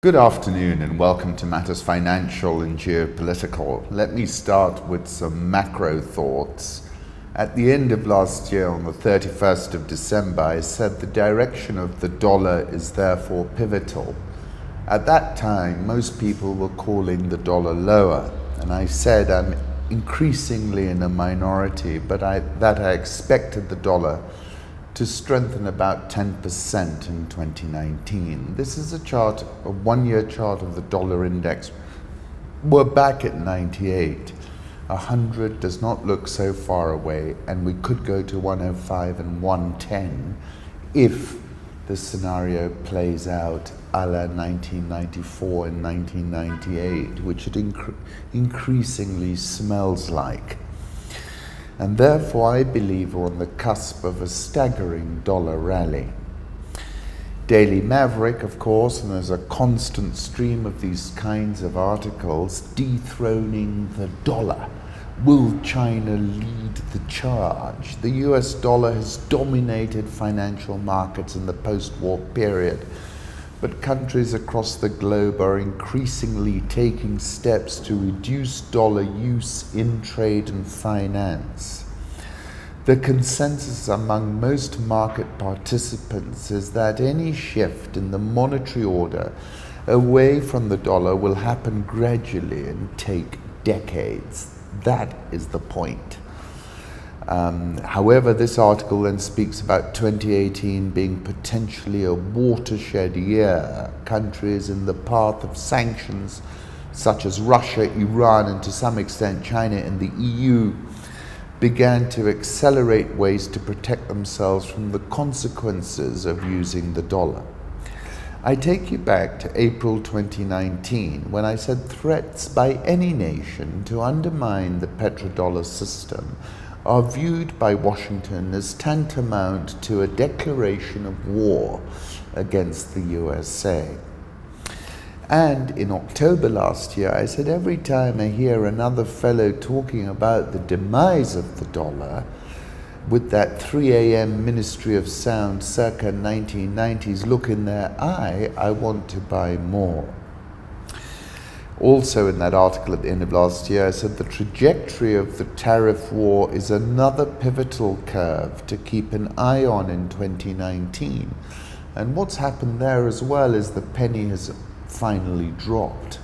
Good afternoon and welcome to Matters Financial and Geopolitical. Let me start with some macro thoughts. At the end of last year, on the 31st of December, I said the direction of the dollar is therefore pivotal. At that time, most people were calling the dollar lower, and I said I'm increasingly in a minority, but that I expected the dollar to strengthen about 10% in 2019. This is a chart, a one-year chart of the dollar index. We're back at 98. 100 does not look so far away, and we could go to 105 and 110 if the scenario plays out a la 1994 and 1998, which it increasingly smells like. And therefore I believe we're on the cusp of a staggering dollar rally. Daily Maverick, of course, and there's a constant stream of these kinds of articles, dethroning the dollar. Will China lead the charge? The US dollar has dominated financial markets in the post-war period, but countries across the globe are increasingly taking steps to reduce dollar use in trade and finance. The consensus among most market participants is that any shift in the monetary order away from the dollar will happen gradually and take decades. That is the point. However, this article then speaks about 2018 being potentially a watershed year. Countries in the path of sanctions, such as Russia, Iran, and to some extent China and the EU, began to accelerate ways to protect themselves from the consequences of using the dollar. I take you back to April 2019, when I said threats by any nation to undermine the petrodollar system are viewed by Washington as tantamount to a declaration of war against the USA. And in October last year, I said every time I hear another fellow talking about the demise of the dollar, with that 3 a.m. Ministry of Sound circa 1990s look in their eye, I want to buy more. Also in that article at the end of last year, I said the trajectory of the tariff war is another pivotal curve to keep an eye on in 2019. And what's happened there as well is the penny has finally dropped.